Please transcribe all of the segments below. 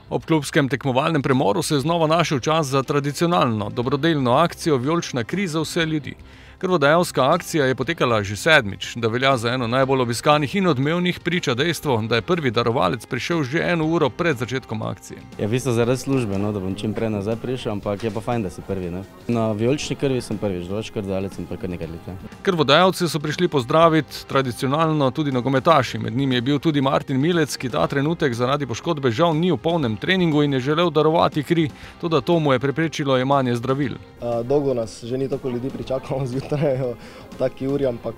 Ob klubskem tekmovalnem premoru se je znova našel čas za tradicionalno, dobrodelno akcijo Vijolična kri za vse ljudi. Krvodajalska akcija je potekala že sedmič, da velja za eno najbolj obiskanih in odmevnih priča dejstvo, da je prvi darovalec prišel že 1 uro pred začetkom akcije. Ja, v bistvu zaradi službe, da bom čim prej nazaj prišel, ampak je pa fajn, da si prvi. Ne? Na vijolični krvi sem prvič, drugače krvodajalec sem pa kar nekaj let. Krvodajalci so prišli pozdraviti tradicionalno tudi nogometaši. Med njimi je bil tudi Martin Milec, ki ta trenutek zaradi poškodbe žal ni v polnem treningu in je želel darovati kri, toda to mu je preprečilo jemanje zdravil. Dolgo nas že ni toliko ljudi pričakalo zjutraj v taki uri, ampak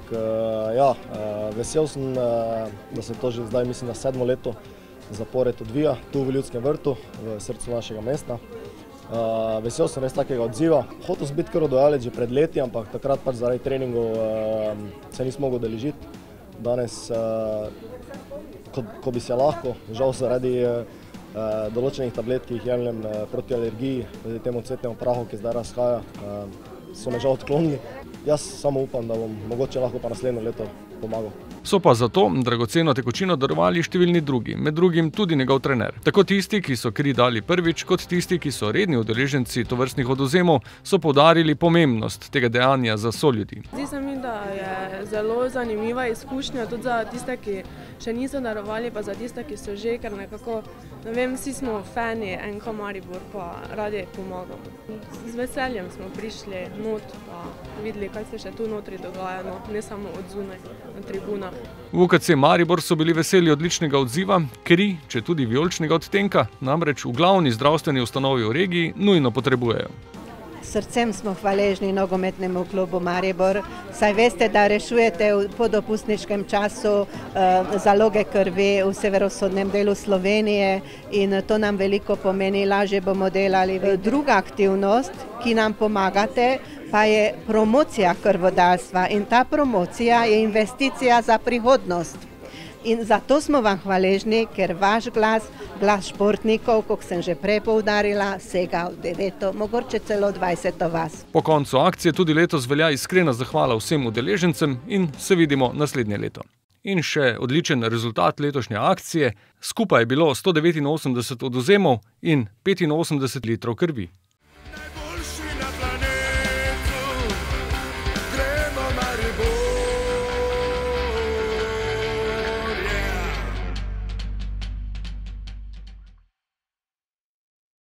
vesel sem, da se to že zdaj, mislim, na 7. leto zapored odvija tu v Ljudskem vrtu, v srcu našega mesta. Vesel sem res takega odziva. Hotel sem biti krvodajalec že pred leti, ampak takrat pač zaradi treningov se nisem mogel udeležiti. Danes, ko bi se lahko, žal zaradi določenih tablet, ki jih jemljem proti alergiji, temu cvetnemu prahu, ki zdaj razhaja, so me žal odklonili. Jaz samo upam, da bom mogoče lahko pa naslednje leto pomagal. So pa zato dragoceno tekočino darovali številni drugi, med drugim tudi njegov trener. Tako tisti, ki so kri dali prvič, kot tisti, ki so redni udeleženci tovrstnih odvzemov, so poudarili pomembnost tega dejanja za soljudi. Zdi se mi, da je zelo zanimiva izkušnja tudi za tiste, ki še niso darovali, pa za tiste, ki so že, ker nekako, ne vem, vsi smo fani NK Maribor, pa radi pomagamo. Z veseljem smo prišli not, pa videli, kaj se še tu notri dogaja, no, ne samo od zunaj na tribunah. V UKC Maribor so bili veseli odličnega odziva, kri, če tudi vijoličnega odtenka, namreč v glavni zdravstveni ustanovi v regiji nujno potrebujejo. Srcem smo hvaležni nogometnemu klubu Maribor, saj veste, da rešujete po dopustniškem času zaloge krvi v severovzhodnem delu Slovenije in to nam veliko pomeni, lažje bomo delali. Druga aktivnost, ki nam pomagate, pa je promocija krvodajalstva in ta promocija je investicija za prihodnost. In zato smo vam hvaležni, ker vaš glas, glas športnikov, kot sem že prej poudarila, sega v 9, mogoče celo 20 vas. Po koncu akcije tudi letos velja iskrena zahvala vsem udeležencem in se vidimo naslednje leto. In še odličen rezultat letošnje akcije, skupaj je bilo 189 odvzemov in 85 litrov krvi.